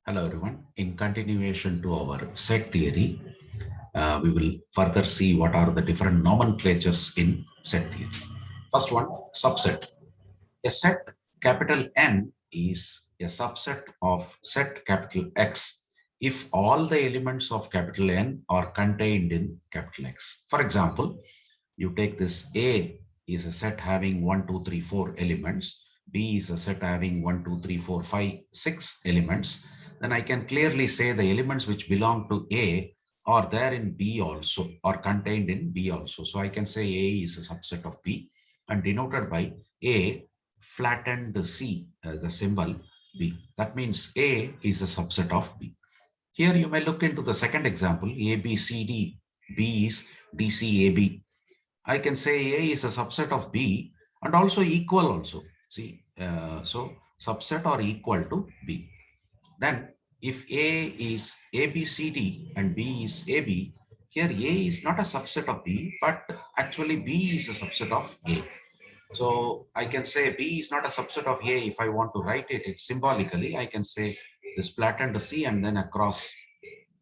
Hello everyone. In continuation to our set theory, we will further see what are the different nomenclatures in set theory. First one, subset. A set capital N is a subset of set capital X if all the elements of capital N are contained in capital X. For example, you take this A is a set having 1, 2, 3, 4 elements. B is a set having 1, 2, 3, 4, 5, 6 elements. Then I can clearly say the elements which belong to A are there in B also, or contained in B also. So I can say A is a subset of B and denoted by A flattened the C, the symbol B. That means A is a subset of B. Here you may look into the second example, A, B, C, D. B is D, C, A, B. I can say A is a subset of B and also equal also. See, so subset or equal to B. Then if A is ABCD and B is AB, here A is not a subset of B, but actually B is a subset of A. So I can say B is not a subset of A. If I want to write it symbolically, I can say this flattened C and then across.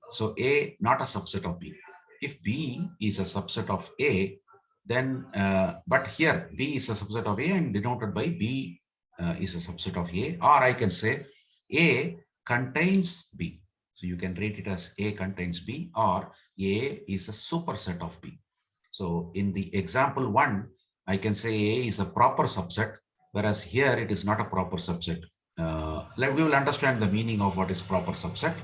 So A not a subset of B. If B is a subset of A, then, but here B is a subset of A and denoted by B is a subset of A, or I can say A contains B. So you can read it as A contains B, or A is a superset of B. So in the example one, I can say A is a proper subset, whereas here it is not a proper subset. We will understand the meaning of what is proper subset.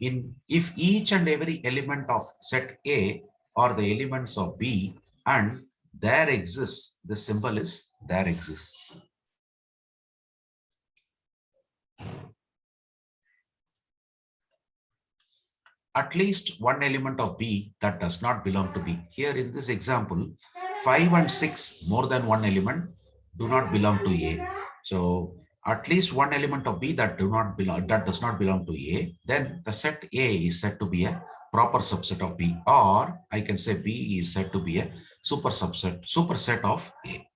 If each and every element of set A are the elements of B and there exists, the symbol is there exists. At least one element of B that does not belong to B. Here in this example, 5 and 6, more than one element, do not belong to A. So at least one element of B that does not belong to A, then the set A is said to be a proper subset of B, or I can say B is said to be a superset of A.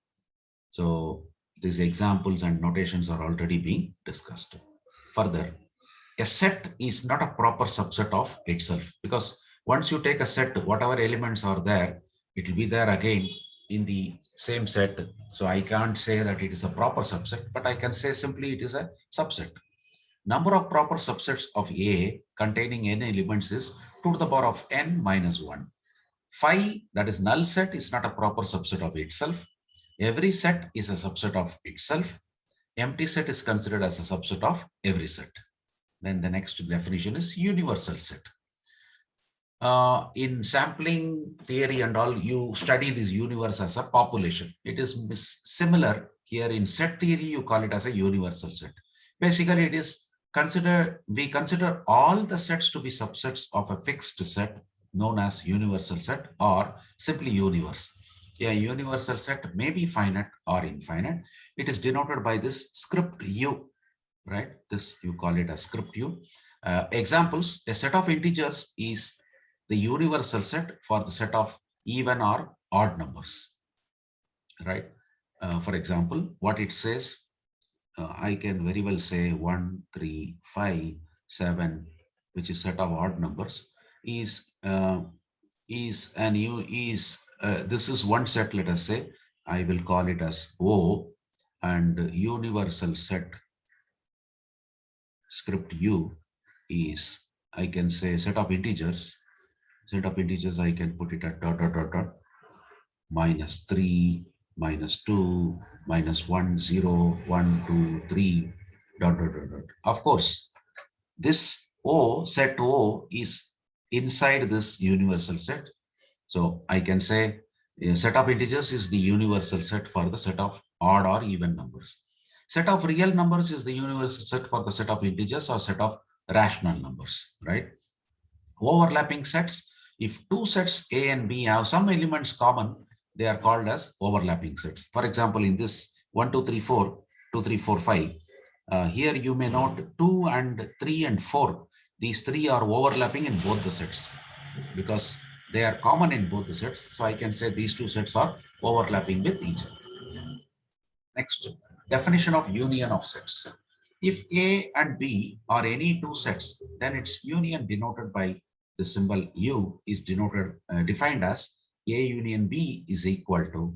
So these examples and notations are already being discussed. Further, a set is not a proper subset of itself, because once you take a set, whatever elements are there, it will be there again in the same set. So I can't say that it is a proper subset, but I can say simply it is a subset. Number of proper subsets of A containing n elements is 2 to the power of n minus 1. Phi, that is null set, is not a proper subset of itself. Every set is a subset of itself. Empty set is considered as a subset of every set. Then the next definition is universal set. In sampling theory and all, you study this universe as a population. It is similar here in set theory, you call it as a universal set. Basically, it is we consider all the sets to be subsets of a fixed set known as universal set or simply universe. A universal set may be finite or infinite. It is denoted by this script U, right? This you call it a script U. Examples, a set of integers is the universal set for the set of even or odd numbers, right? For example, what it says, I can very well say 1, 3, 5, 7, which is set of odd numbers, is this is one set. Let us say I will call it as O, and universal set script U is, I can say, set of integers. Set of integers, I can put it at dot dot dot dot minus 3, minus 2, minus 1, 0, 1, 2, 3, dot dot dot dot. Of course, this O, set O, is inside this universal set. So I can say a set of integers is the universal set for the set of odd or even numbers. Set of real numbers is the universal set for the set of integers or set of rational numbers, right? Overlapping sets, if two sets A and B have some elements common, they are called as overlapping sets. For example, in this 1, 2, 3, 4, 2, 3, 4, 5, here you may note 2 and 3 and 4. These three are overlapping in both the sets because they are common in both the sets. So I can say these two sets are overlapping with each other. Next, definition of union of sets. If A and B are any two sets, then its union denoted by the symbol U is defined as A union B is equal to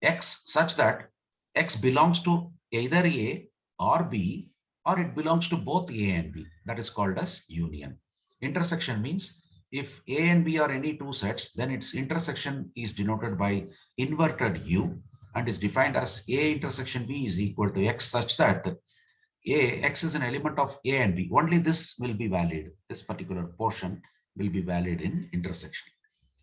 X such that X belongs to either A or B, or it belongs to both A and B. That is called as union. Intersection means if A and B are any two sets, then its intersection is denoted by inverted U and is defined as A intersection B is equal to X such that X is an element of A and B. Only this will be valid. This particular portion will be valid in intersection.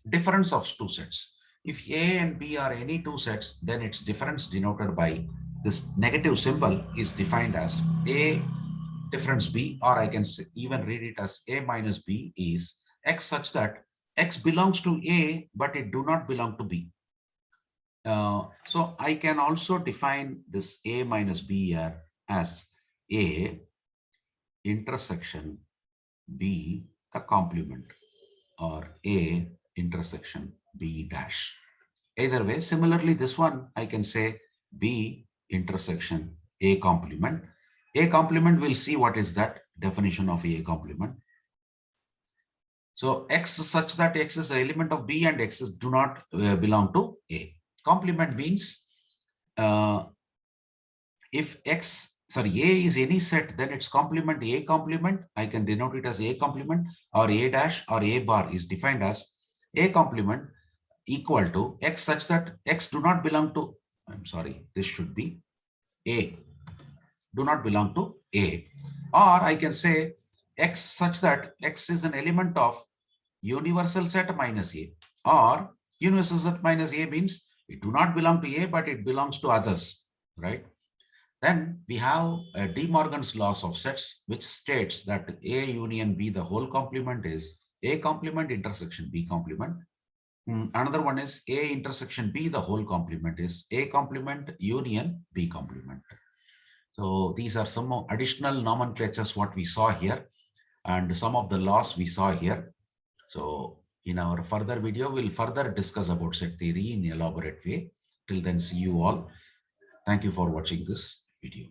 Difference of two sets. If A and B are any two sets, then its difference denoted by this negative symbol is defined as A difference B, or I can even read it as A minus B is X such that X belongs to A, but it do not belong to B. So I can also define this A minus B here as A intersection B the complement, or A intersection B dash. Either way, similarly, this one I can say B intersection A complement. A complement, will see what is that definition of A complement. So X such that X is an element of B and X do not belong to A. Complement means if A is any set, then its complement A complement, I can denote it as A complement, or A dash or A bar is defined as A complement equal to X such that X do not belong to, this should be A, do not belong to A. Or I can say X such that X is an element of universal set minus A, or universal set minus A means it do not belong to A, but it belongs to others, right? Then we have De Morgan's laws of sets, which states that A union B the whole complement is A complement intersection B complement. Another one is A intersection B the whole complement is A complement union B complement. So these are some additional nomenclatures what we saw here, and some of the laws we saw here. So in our further video, we'll further discuss about set theory in elaborate way. Till then, see you all. Thank you for watching this video.